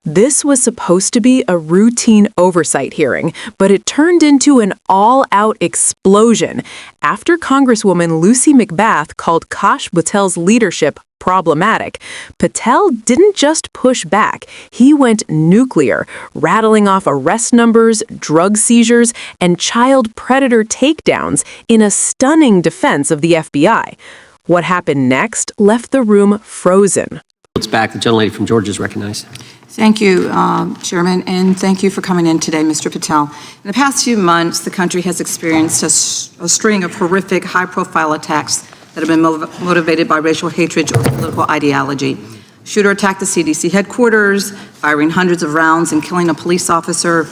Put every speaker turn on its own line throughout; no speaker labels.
This was supposed to be a routine oversight hearing, but it turned into an all-out explosion after Congresswoman Lucy McBath called Kash Patel's leadership problematic. Patel didn't just push back, he went nuclear, rattling off arrest numbers, drug seizures, and child predator takedowns in a stunning defense of the FBI. What happened next left the room frozen.
It's back. The gentlelady from Georgia is recognized.
Thank you, Chairman, and thank you for coming in today, Mr. Patel. In the past few months, the country has experienced a string of horrific, high-profile attacks that have been motivated by racial hatred or political ideology. Shooter attacked the CDC headquarters, firing hundreds of rounds and killing a police officer.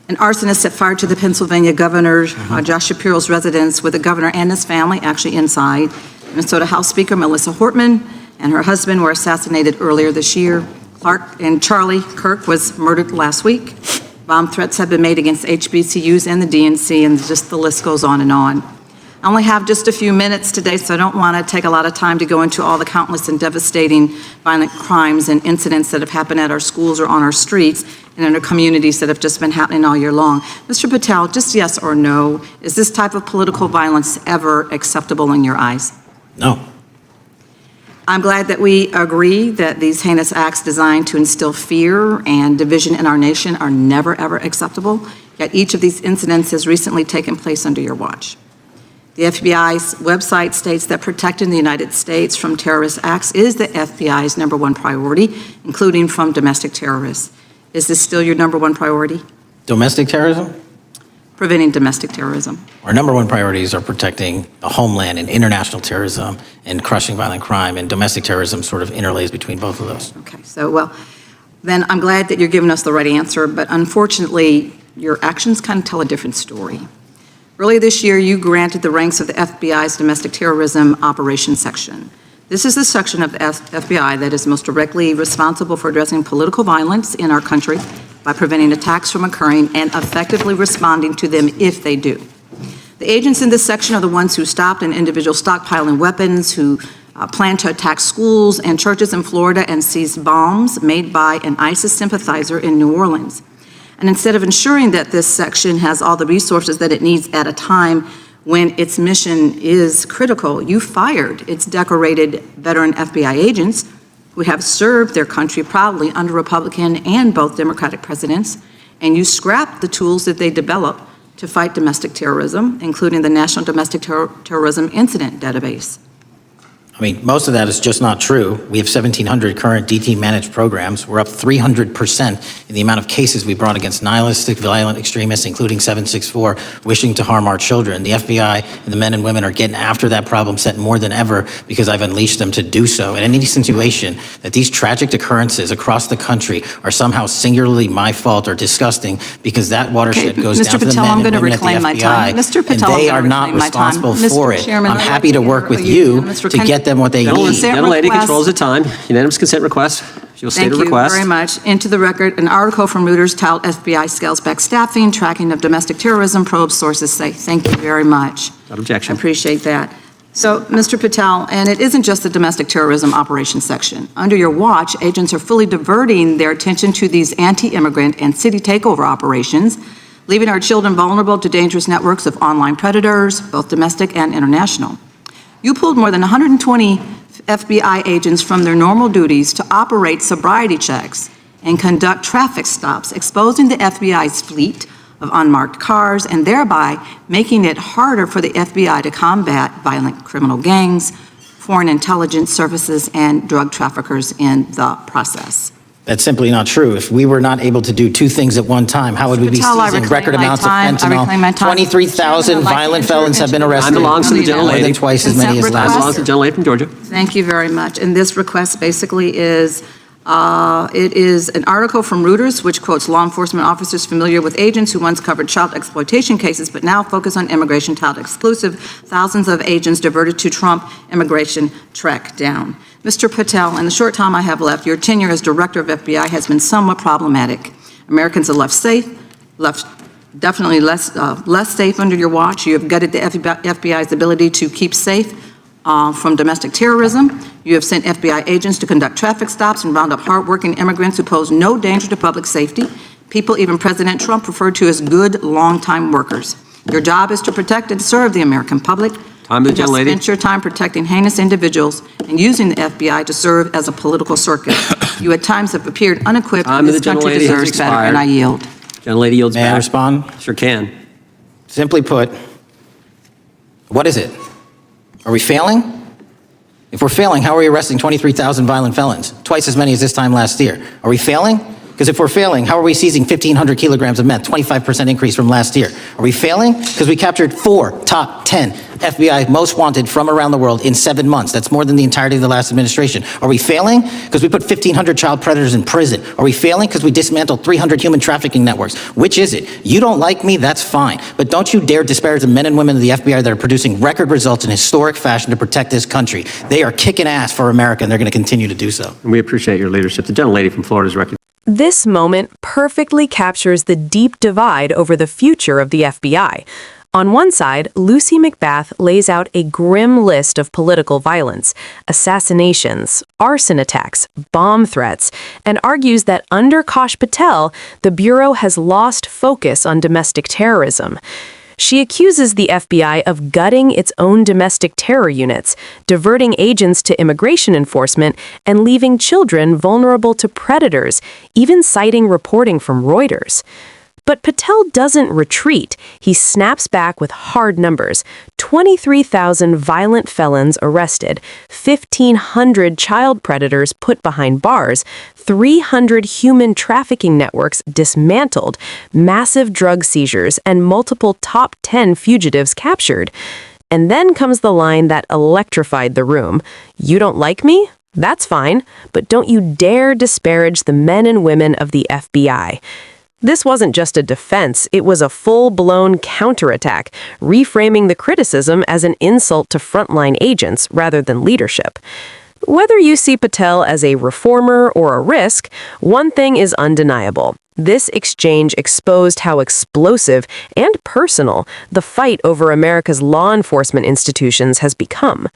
An arsonist set fire to the Pennsylvania governor, Josh Shapiro's residence, with the governor and his family actually inside. Minnesota House Speaker Melissa Hortman and her husband were assassinated earlier this year. Clark and Charlie Kirk was murdered last week. Bomb threats have been made against HBCUs and the DNC, and just the list goes on and on. I only have just a few minutes today, so I don't want to take a lot of time to go into all the countless and devastating violent crimes and incidents that have happened at our schools or on our streets and in our communities that have just been happening all year long. Mr. Patel, just yes or no, is this type of political violence ever acceptable in your eyes?
No.
I'm glad that we agree that these heinous acts designed to instill fear and division in our nation are never, ever acceptable, yet each of these incidents has recently taken place under your watch. The FBI's website states that protecting the United States from terrorist acts is the FBI's #1 priority, including from domestic terrorists. Is this still your #1 priority?
Domestic terrorism?
Preventing domestic terrorism.
Our #1 priorities are protecting the homeland and international terrorism and crushing violent crime, and domestic terrorism sort of interlays between both of those.
Okay, so well, then I'm glad that you're giving us the right answer, but unfortunately, your actions kind of tell a different story. Earlier this year, you granted the ranks of the FBI's Domestic Terrorism Operations Section. This is the section of the FBI that is most directly responsible for addressing political violence in our country by preventing attacks from occurring and effectively responding to them if they do. The agents in this section are the ones who stopped an individual stockpiling weapons, who planned to attack schools and churches in Florida and seized bombs made by an ISIS sympathizer in New Orleans. And instead of ensuring that this section has all the resources that it needs at a time when its mission is critical, you fired its decorated veteran FBI agents who have served their country proudly under Republican and both Democratic presidents, and you scrapped the tools that they developed to fight domestic terrorism, including the National Domestic Terrorism Incident Database.
I mean, most of that is just not true. We have 1,700 current DT managed programs. We're up 300% in the amount of cases we brought against nihilistic, violent extremists, including 764, wishing to harm our children. The FBI and the men and women are getting after that problem set more than ever because I've unleashed them to do so. And any insinuation that these tragic occurrences across the country are somehow singularly my fault or disgusting because that watershed goes down to the men and women at the FBI, and they are not responsible for it. I'm happy to work with you to get them what they need.
Gentlelady controls the time. Unanimous consent request. She will state a request.
Thank you very much. Into the record, an article from Reuters titled FBI Scales Back Staffing, Tracking of Domestic Terrorism, Probe Sources Say. Thank you very much.
Without objection.
I appreciate that. So, Mr. Patel, and it isn't just the domestic terrorism operations section. Under your watch, agents are fully diverting their attention to these anti-immigrant and city takeover operations, leaving our children vulnerable to dangerous networks of online predators, both domestic and international. You pulled more than 120 FBI agents from their normal duties to operate sobriety checks and conduct traffic stops, exposing the FBI's fleet of unmarked cars and thereby making it harder for the FBI to combat violent criminal gangs, foreign intelligence services, and drug traffickers in the process.
That's simply not true. If we were not able to do two things at one time, how would we be seizing record amounts of fentanyl? 23,000 violent felons have been arrested.
Time belongs to the gentlelady.
More than twice as many as last.
Time belongs to the gentlelady from Georgia.
Thank you very much. And this request basically is, it is an article from Reuters, which quotes law enforcement officers familiar with agents who once covered child exploitation cases, but now focus on immigration child exclusive. Thousands of agents diverted to Trump immigration track down. Mr. Patel, in the short time I have left, your tenure as director of FBI has been somewhat problematic. Americans are left definitely less safe under your watch. You have gutted the FBI's ability to keep safe from domestic terrorism. You have sent FBI agents to conduct traffic stops and round up hardworking immigrants who pose no danger to public safety. People even President Trump referred to as good, long-time workers. Your job is to protect and serve the American public.
Time to the
You
gentlelady.
spent your time protecting heinous individuals and using the FBI to serve as a political circus. You at times have appeared unequipped,
Time
and
to
this
the
country
gentlelady has
deserves better, and
expired.
I yield.
Gentlelady yields
May
back.
I respond?
Sure can.
Simply put, what is it? Are we failing? If we're failing, how are we arresting 23,000 violent felons? Twice as many as this time last year. Are we failing? Because if we're failing, how are we seizing 1,500 kilograms of meth, 25% increase from last year? Are we failing? Because we captured 4 top 10 FBI most wanted from around the world in 7 months. That's more than the entirety of the last administration. Are we failing? Because we put 1,500 child predators in prison. Are we failing? Because we dismantled 300 human trafficking networks. Which is it? You don't like me, that's fine. But don't you dare disparage the men and women of the FBI that are producing record results in historic fashion to protect this country. They are kicking ass for America, and they're going to continue to do so.
And we appreciate your leadership. The gentlelady from Florida is recognized.
This moment perfectly captures the deep divide over the future of the FBI. On one side, Lucy McBath lays out a grim list of political violence, assassinations, arson attacks, bomb threats, and argues that under Kash Patel, the Bureau has lost focus on domestic terrorism. She accuses the FBI of gutting its own domestic terror units, diverting agents to immigration enforcement, and leaving children vulnerable to predators, even citing reporting from Reuters. But Patel doesn't retreat. He snaps back with hard numbers. 23,000 violent felons arrested, 1,500 child predators put behind bars, 300 human trafficking networks dismantled, massive drug seizures, and multiple top 10 fugitives captured. And then comes the line that electrified the room. You don't like me? That's fine, but don't you dare disparage the men and women of the FBI. This wasn't just a defense, it was a full-blown counterattack, reframing the criticism as an insult to frontline agents rather than leadership. Whether you see Patel as a reformer or a risk, one thing is undeniable. This exchange exposed how explosive and personal the fight over America's law enforcement institutions has become.